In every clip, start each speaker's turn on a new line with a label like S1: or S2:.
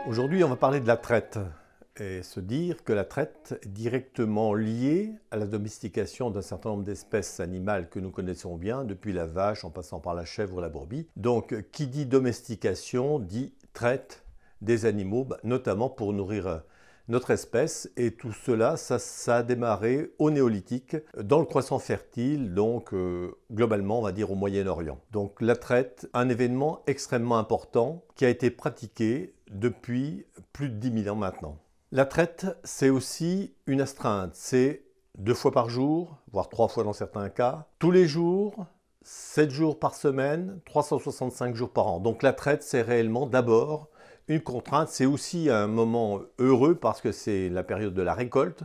S1: Aujourd'hui, on va parler de la traite et se dire que la traite est directement liée à la domestication d'un certain nombre d'espèces animales que nous connaissons bien, depuis la vache en passant par la chèvre ou la brebis. Donc, qui dit domestication dit traite des animaux, notamment pour nourrir notre espèce. Et tout cela, ça a démarré au néolithique, dans le croissant fertile, donc globalement, on va dire au Moyen-Orient. Donc la traite, un événement extrêmement important qui a été pratiqué depuis plus de 10 000 ans maintenant. La traite, c'est aussi une astreinte. C'est 2 fois par jour, voire 3 fois dans certains cas, tous les jours, 7 jours par semaine, 365 jours par an. Donc la traite, c'est réellement d'abord une contrainte. C'est aussi un moment heureux parce que c'est la période de la récolte.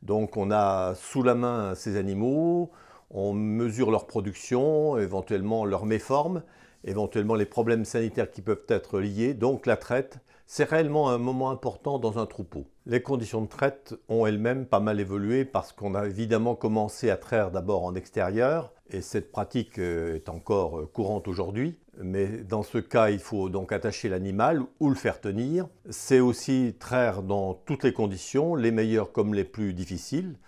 S1: Donc on a sous la main ces animaux, on mesure leur production, éventuellement leur méforme, éventuellement les problèmes sanitaires qui peuvent être liés. Donc la traite, c'est réellement un moment important dans un troupeau. Les conditions de traite ont elles-mêmes pas mal évolué parce qu'on a évidemment commencé à traire d'abord en extérieur et cette pratique est encore courante aujourd'hui. Mais dans ce cas, il faut donc attacher l'animal ou le faire tenir. C'est aussi traire dans toutes les conditions, les meilleures comme les plus difficiles.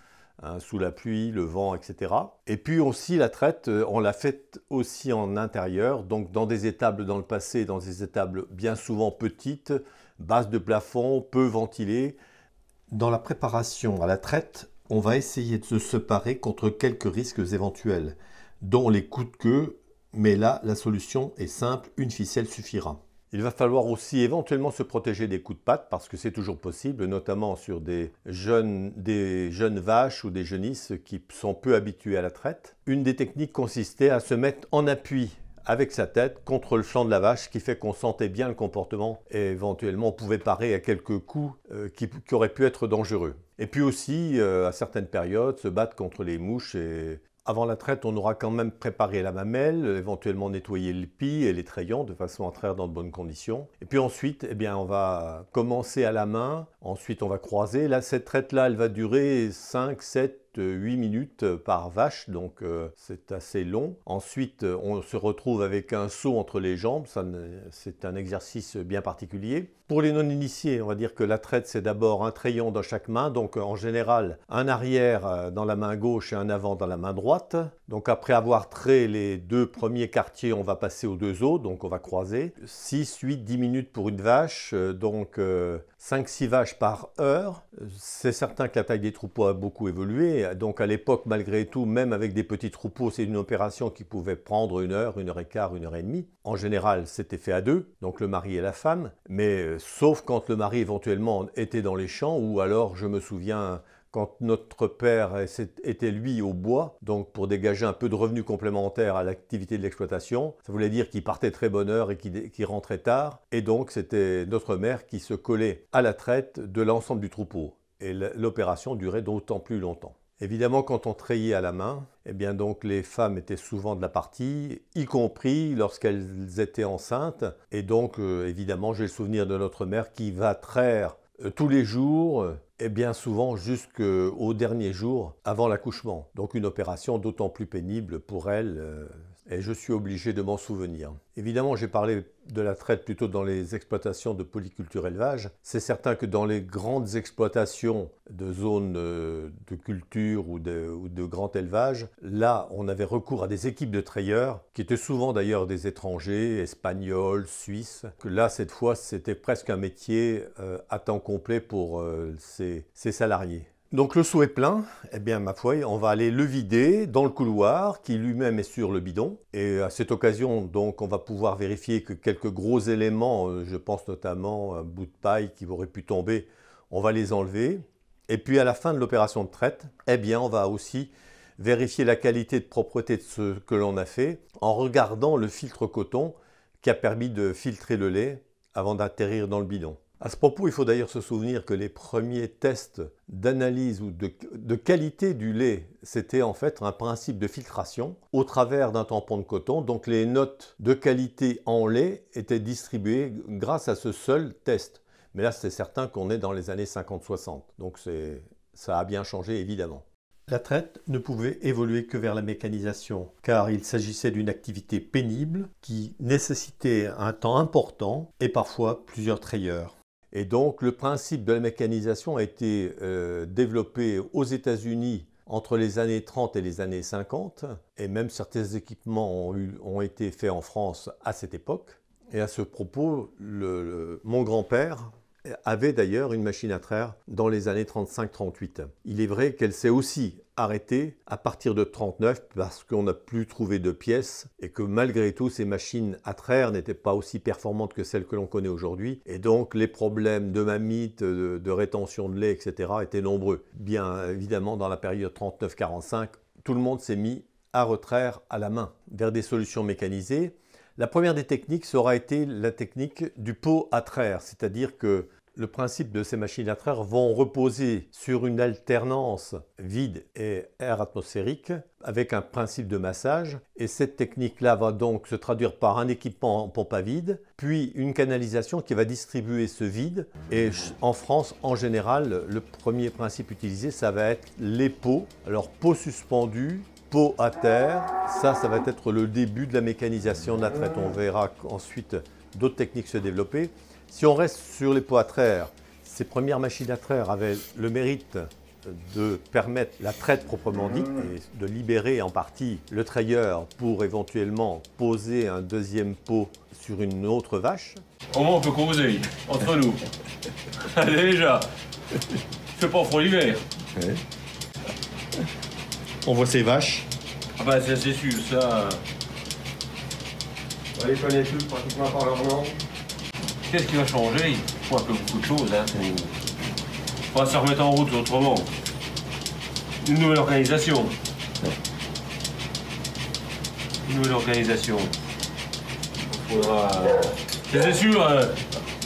S1: Sous la pluie, le vent, etc. Et puis aussi la traite, on l'a faite aussi en intérieur, donc dans des étables dans le passé, dans des étables bien souvent petites, basses de plafond, peu ventilées. Dans la préparation à la traite, on va essayer de se parer contre quelques risques éventuels, dont les coups de queue, mais là la solution est simple, une ficelle suffira. Il va falloir aussi éventuellement se protéger des coups de patte parce que c'est toujours possible, notamment sur des jeunes vaches ou des jeunisses qui sont peu habituées à la traite. Une des techniques consistait à se mettre en appui avec sa tête contre le flanc de la vache, ce qui fait qu'on sentait bien le comportement et éventuellement on pouvait parer à quelques coups qui auraient pu être dangereux. Et puis aussi, à certaines périodes, se battre contre les mouches et avant la traite, on aura quand même préparé la mamelle, éventuellement nettoyé le pis et les trayons de façon à traire dans de bonnes conditions. Et puis ensuite, eh bien, on va commencer à la main, ensuite on va croiser. Là, cette traite-là, elle va durer 5, 7, 8 minutes par vache, donc c'est assez long. Ensuite, on se retrouve avec un seau entre les jambes, c'est un exercice bien particulier. Pour les non-initiés, on va dire que la traite, c'est d'abord un trayon dans chaque main, donc en général, un arrière dans la main gauche et un avant dans la main droite. Donc après avoir trayé les 2 premiers quartiers, on va passer aux 2 autres, donc on va croiser. 6, 8, 10 minutes pour une vache, donc 5-6 vaches par heure. C'est certain que la taille des troupeaux a beaucoup évolué. Donc à l'époque, malgré tout, même avec des petits troupeaux, c'est une opération qui pouvait prendre 1 heure, 1 heure et quart, 1 heure et demie. En général, c'était fait à 2, donc le mari et la femme. Mais sauf quand le mari éventuellement était dans les champs, ou alors je me souviens quand notre père était lui au bois, donc pour dégager un peu de revenus complémentaires à l'activité de l'exploitation, ça voulait dire qu'il partait très bonne heure et qu'il rentrait tard, et donc c'était notre mère qui se collait à la traite de l'ensemble du troupeau. Et l'opération durait d'autant plus longtemps. Évidemment, quand on trayait à la main, eh bien donc les femmes étaient souvent de la partie, y compris lorsqu'elles étaient enceintes. Et donc, évidemment, j'ai le souvenir de notre mère qui va traire tous les jours, et bien souvent jusqu'au dernier jour avant l'accouchement. Donc une opération d'autant plus pénible pour elle, et je suis obligé de m'en souvenir. Évidemment, j'ai parlé de la traite plutôt dans les exploitations de polyculture élevage. C'est certain que dans les grandes exploitations de zones de culture ou de grand élevage, là, on avait recours à des équipes de trayeurs, qui étaient souvent d'ailleurs des étrangers, espagnols, suisses. Que là, cette fois, c'était presque un métier à temps complet pour ces salariés. Donc le seau est plein, eh bien ma foi, on va aller le vider dans le couloir qui lui-même est sur le bidon. Et à cette occasion, donc, on va pouvoir vérifier que quelques gros éléments, je pense notamment un bout de paille qui aurait pu tomber, on va les enlever. Et puis à la fin de l'opération de traite, eh bien on va aussi vérifier la qualité de propreté de ce que l'on a fait en regardant le filtre coton qui a permis de filtrer le lait avant d'atterrir dans le bidon. À ce propos, il faut d'ailleurs se souvenir que les premiers tests d'analyse ou de qualité du lait, c'était en fait un principe de filtration au travers d'un tampon de coton. Donc les notes de qualité en lait étaient distribuées grâce à ce seul test. Mais là, c'est certain qu'on est dans les années 50-60. Donc ça a bien changé évidemment. La traite ne pouvait évoluer que vers la mécanisation, car il s'agissait d'une activité pénible qui nécessitait un temps important et parfois plusieurs trayeurs. Et donc le principe de la mécanisation a été développé aux États-Unis entre les années 30 et les années 50, et même certains équipements ont été faits en France à cette époque. Et à ce propos, mon grand-père avait d'ailleurs une machine à traire dans les années 35-38. Il est vrai qu'elle s'est aussi arrêtée à partir de 39 parce qu'on n'a plus trouvé de pièces et que malgré tout ces machines à traire n'étaient pas aussi performantes que celles que l'on connaît aujourd'hui, et donc les problèmes de mammites, de rétention de lait, etc. étaient nombreux. Bien évidemment, dans la période 39-45, tout le monde s'est mis à retraire à la main vers des solutions mécanisées. La première des techniques, ça aura été la technique du pot à traire, c'est-à-dire que le principe de ces machines à traire vont reposer sur une alternance vide et air atmosphérique avec un principe de massage. Et cette technique-là va donc se traduire par un équipement en pompe à vide, puis une canalisation qui va distribuer ce vide. Et en France, en général, le premier principe utilisé, ça va être les pots. Alors, pot suspendu, pot à terre, ça va être le début de la mécanisation de la traite. On verra ensuite d'autres techniques se développer. Si on reste sur les pots à traire, ces premières machines à traire avaient le mérite de permettre la traite proprement dite et de libérer en partie le trayeur pour éventuellement poser un deuxième pot sur une autre vache.
S2: Au moins on peut causer entre nous. Allez déjà, c'est pas froid l'hiver.
S1: Ouais. On voit ces vaches.
S2: Ah bah c'est sûr, ça...
S3: On les connaît tous pratiquement par leur nom.
S2: Qu'est-ce qui va changer? Il faut un peu beaucoup de choses. Hein. On va se remettre en route autrement. Une nouvelle organisation. Une nouvelle organisation. Il faudra... C'est sûr,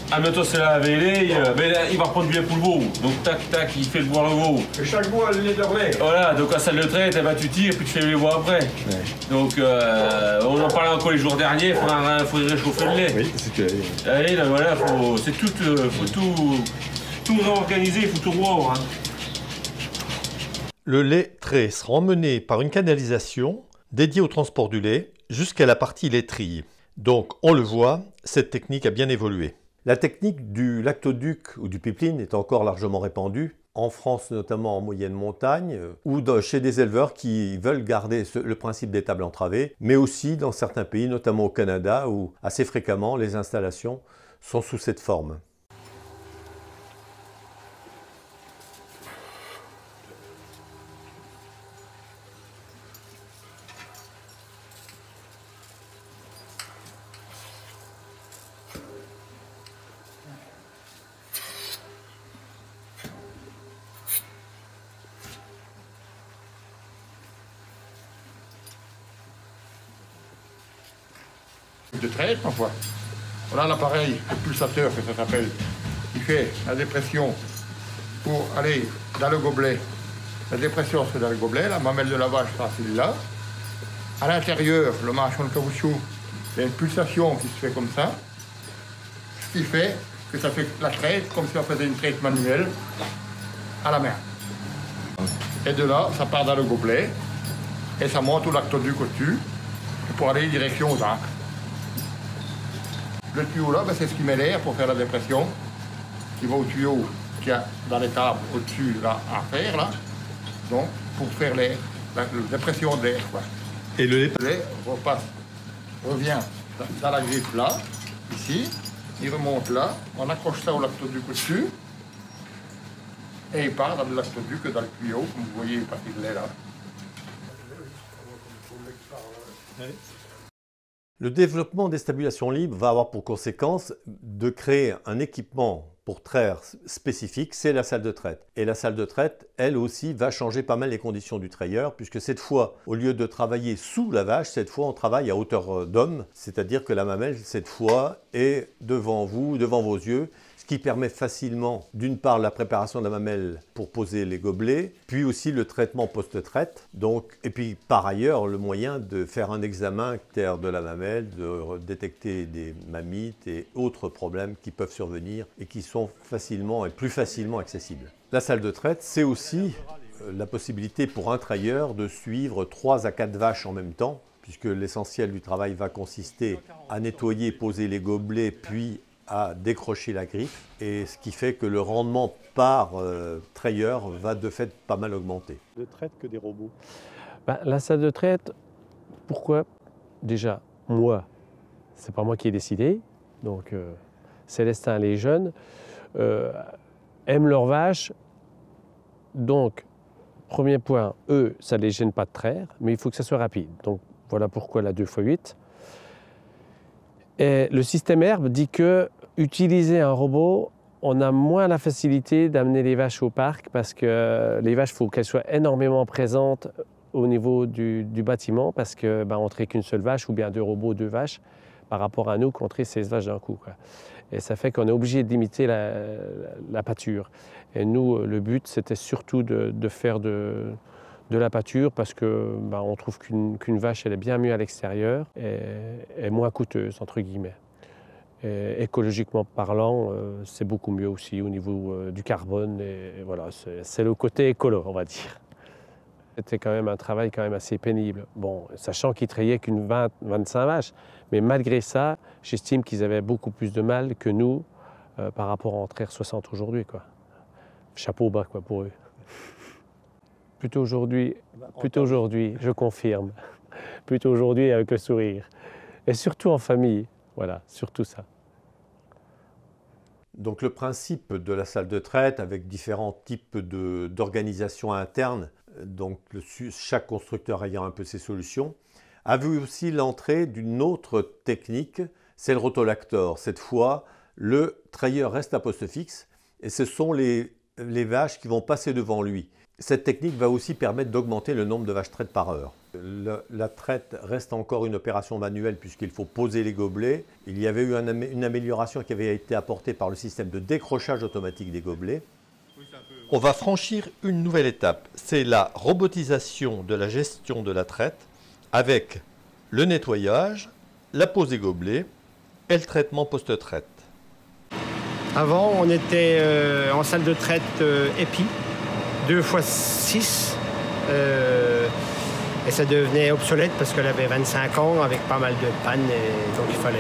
S2: admettons c'est la vélée, mais là, il va prendre bien pour le veau. Donc tac tac, il fait le boire le veau.
S3: Et chaque veau a le lait de relais.
S2: Voilà, donc la salle de traite, elle va tu tires, puis tu fais les voix après. Ouais. Donc on en parlait encore les jours derniers, il faudrait réchauffer le lait.
S1: Oui, c'est que...
S2: Allez, là voilà, faut tout réorganiser, il faut tout revoir. Hein.
S1: Le lait trait sera emmené par une canalisation dédiée au transport du lait jusqu'à la partie laiterie. Donc, on le voit, cette technique a bien évolué. La technique du lactoduc ou du pipeline est encore largement répandue, en France notamment en moyenne montagne, ou chez des éleveurs qui veulent garder le principe d'étable entravée, mais aussi dans certains pays, notamment au Canada, où assez fréquemment les installations sont sous cette forme.
S4: De traite, ma foi. Voilà l'appareil, le pulsateur que ça s'appelle. Il fait la dépression pour aller dans le gobelet. La dépression c'est dans le gobelet, la mamelle de la vache c'est celle-là. À l'intérieur, le manchon de caoutchouc, il y a une pulsation qui se fait comme ça. Ce qui fait que ça fait la traite comme si on faisait une traite manuelle à la main. Et de là, ça part dans le gobelet et ça monte au lactoduc au-dessus pour aller direction aux acres. Le tuyau là, ben, c'est ce qui met l'air pour faire la dépression, qui va au tuyau qu'il y a dans les tables au-dessus là, à faire, là. Donc, pour faire l'air, la dépression de l'air.
S1: Et le
S4: lait repasse, revient dans la griffe là, ici, il remonte là, on accroche ça au lactoduc au-dessus, et il part dans le lactoduc, dans le tuyau, comme vous voyez, il passe de lait là.
S1: Le développement des stabulations libres va avoir pour conséquence de créer un équipement pour traire spécifique, c'est la salle de traite. Et la salle de traite, elle aussi, va changer pas mal les conditions du trayeur, puisque cette fois, au lieu de travailler sous la vache, cette fois, on travaille à hauteur d'homme, c'est-à-dire que la mamelle, cette fois, est devant vous, devant vos yeux, ce qui permet facilement, d'une part, la préparation de la mamelle pour poser les gobelets, puis aussi le traitement post-traite. Donc, et puis, par ailleurs, le moyen de faire un examen de la mamelle, de détecter des mammites et autres problèmes qui peuvent survenir et qui sont facilement et plus facilement accessibles. La salle de traite, c'est aussi la possibilité pour un trayeur de suivre 3 à 4 vaches en même temps, puisque l'essentiel du travail va consister à nettoyer, poser les gobelets, puis à décrocher la griffe, et ce qui fait que le rendement par trayeur va de fait pas mal augmenter.
S5: De traite que des robots.
S6: La salle de traite, pourquoi? Déjà, moi, c'est pas moi qui ai décidé, donc Célestin, les jeunes, aiment leurs vaches, donc premier point, eux, ça ne les gêne pas de traire, mais il faut que ça soit rapide. Donc voilà pourquoi la 2x8. Et le système herbe dit que utiliser un robot, on a moins la facilité d'amener les vaches au parc parce que les vaches, il faut qu'elles soient énormément présentes au niveau du bâtiment parce qu'on ne traite qu'une seule vache ou bien 2 robots, 2 vaches par rapport à nous qu'on traite 16 vaches d'un coup, quoi. Et ça fait qu'on est obligé de limiter la pâture. Et nous, le but, c'était surtout de faire de la pâture parce que on trouve qu'une vache, elle est bien mieux à l'extérieur et moins coûteuse, entre guillemets. Et écologiquement parlant, c'est beaucoup mieux aussi au niveau du carbone. Et voilà, c'est le côté écolo, on va dire. C'était quand même un travail quand même assez pénible. Bon, sachant qu'ils traillaient qu'une 25 vaches, mais malgré ça, j'estime qu'ils avaient beaucoup plus de mal que nous par rapport à en traire 60 aujourd'hui, quoi. Chapeau bas, quoi, pour eux. Plutôt aujourd'hui, je confirme. Plutôt aujourd'hui avec le sourire. Et surtout en famille, voilà, surtout ça.
S1: Donc le principe de la salle de traite avec différents types d'organisation interne, donc chaque constructeur ayant un peu ses solutions, a vu aussi l'entrée d'une autre technique, c'est le rotolactor. Cette fois, le trayeur reste à poste fixe et ce sont les vaches qui vont passer devant lui. Cette technique va aussi permettre d'augmenter le nombre de vaches traites par heure. La traite reste encore une opération manuelle puisqu'il faut poser les gobelets. Il y avait eu une amélioration qui avait été apportée par le système de décrochage automatique des gobelets. On va franchir une nouvelle étape, c'est la robotisation de la gestion de la traite avec le nettoyage, la pose des gobelets et le traitement post-traite.
S7: Avant, on était en salle de traite épi, 2x6, et ça devenait obsolète parce qu'elle avait 25 ans avec pas mal de pannes, et donc il fallait...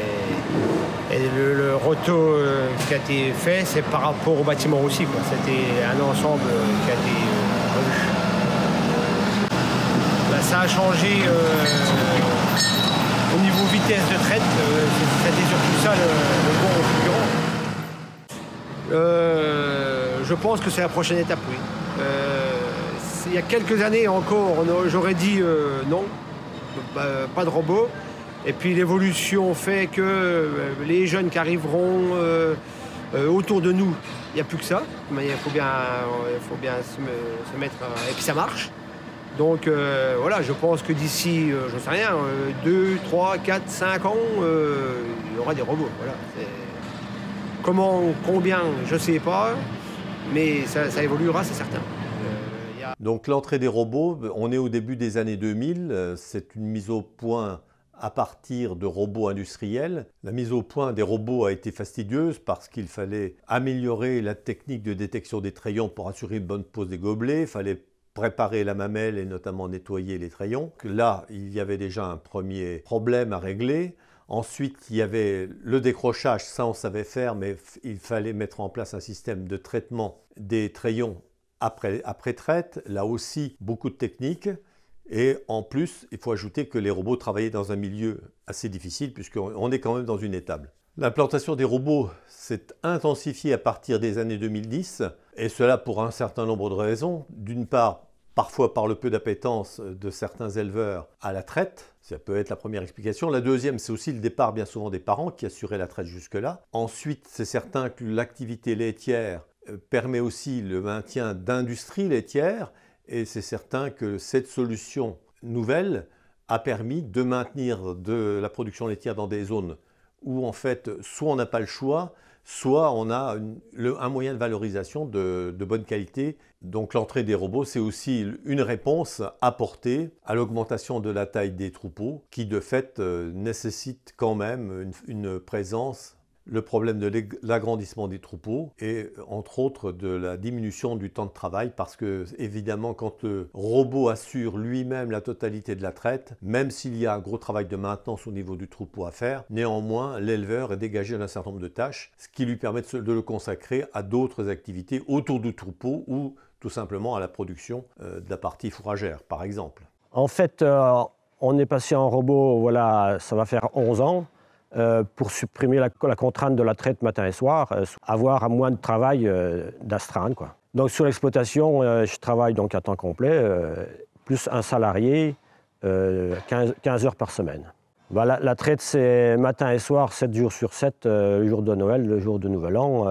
S7: Et le roto qui a été fait, c'est par rapport au bâtiment aussi, quoi. C'était un ensemble qui a été revu. Ça a changé au niveau vitesse de traite, c'était surtout ça le bon concurrent. Je pense que c'est la prochaine étape, oui. Il y a quelques années encore, j'aurais dit non, pas de robot. Et puis l'évolution fait que les jeunes qui arriveront autour de nous, il n'y a plus que ça. Mais il faut bien se mettre... et puis ça marche. Donc voilà, je pense que d'ici, je ne sais rien, 2, 3, 4, 5 ans, il y aura des robots. Voilà. Comment, combien, je ne sais pas, mais ça évoluera, c'est certain.
S1: Donc l'entrée des robots, on est au début des années 2000, c'est une mise au point à partir de robots industriels. La mise au point des robots a été fastidieuse parce qu'il fallait améliorer la technique de détection des trayons pour assurer une bonne pose des gobelets, il fallait préparer la mamelle et notamment nettoyer les trayons. Là, il y avait déjà un premier problème à régler. Ensuite, il y avait le décrochage, ça on savait faire, mais il fallait mettre en place un système de traitement des trayons après traite. Là aussi, beaucoup de techniques. Et en plus, il faut ajouter que les robots travaillaient dans un milieu assez difficile puisqu'on est quand même dans une étable. L'implantation des robots s'est intensifiée à partir des années 2010 et cela pour un certain nombre de raisons. D'une part, parfois par le peu d'appétence de certains éleveurs à la traite. Ça peut être la première explication. La deuxième, c'est aussi le départ bien souvent des parents qui assuraient la traite jusque-là. Ensuite, c'est certain que l'activité laitière permet aussi le maintien d'industries laitières et c'est certain que cette solution nouvelle a permis de maintenir de la production laitière dans des zones où en fait soit on n'a pas le choix, soit on a un moyen de valorisation de bonne qualité. Donc l'entrée des robots, c'est aussi une réponse apportée à l'augmentation de la taille des troupeaux qui de fait nécessite quand même une présence le problème de l'agrandissement des troupeaux et entre autres de la diminution du temps de travail parce que évidemment quand le robot assure lui-même la totalité de la traite, même s'il y a un gros travail de maintenance au niveau du troupeau à faire, néanmoins l'éleveur est dégagé d'un certain nombre de tâches, ce qui lui permet de le consacrer à d'autres activités autour du troupeau ou tout simplement à la production de la partie fourragère par exemple.
S5: En fait, on est passé en robot, voilà, ça va faire 11 ans. Pour supprimer la contrainte de la traite matin et soir, avoir moins de travail d'astreinte, quoi. Donc sur l'exploitation, je travaille donc à temps complet, plus un salarié, 15 heures par semaine. Voilà, la traite, c'est matin et soir, 7 jours sur 7, le jour de Noël, le jour de Nouvel An.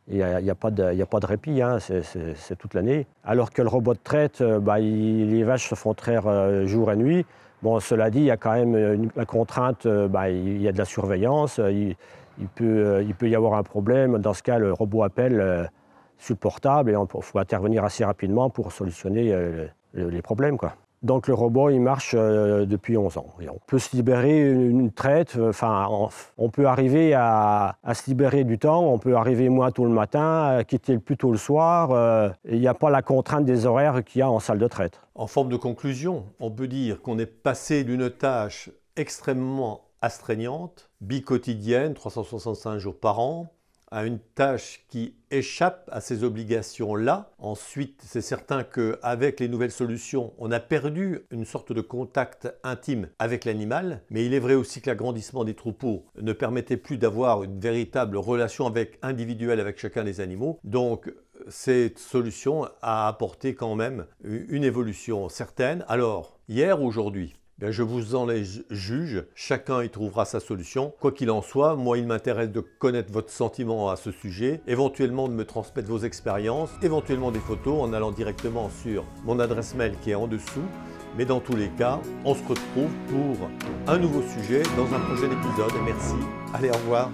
S5: Il n'y a pas de répit, hein, c'est toute l'année. Alors que le robot de traite, les vaches se font traire jour et nuit. Bon, cela dit, il y a quand même la contrainte, il y a de la surveillance, il peut y avoir un problème. Dans ce cas, le robot appelle sur le portable et il faut intervenir assez rapidement pour solutionner les problèmes, quoi. Donc le robot, il marche depuis 11 ans. Et on peut se libérer une traite, on peut arriver à se libérer du temps, on peut arriver moins tôt le matin, quitter plus tôt le soir. Il n'y a pas la contrainte des horaires qu'il y a en salle de traite.
S1: En forme de conclusion, on peut dire qu'on est passé d'une tâche extrêmement astreignante, bi-quotidienne, 365 jours par an, à une tâche qui échappe à ces obligations-là. Ensuite, c'est certain qu'avec les nouvelles solutions, on a perdu une sorte de contact intime avec l'animal, mais il est vrai aussi que l'agrandissement des troupeaux ne permettait plus d'avoir une véritable relation individuelle avec chacun des animaux. Donc, cette solution a apporté quand même une évolution certaine. Alors, hier, aujourd'hui, je vous en juge, chacun y trouvera sa solution. Quoi qu'il en soit, moi il m'intéresse de connaître votre sentiment à ce sujet, éventuellement de me transmettre vos expériences, éventuellement des photos en allant directement sur mon adresse mail qui est en dessous. Mais dans tous les cas, on se retrouve pour un nouveau sujet dans un prochain épisode. Merci, allez au revoir.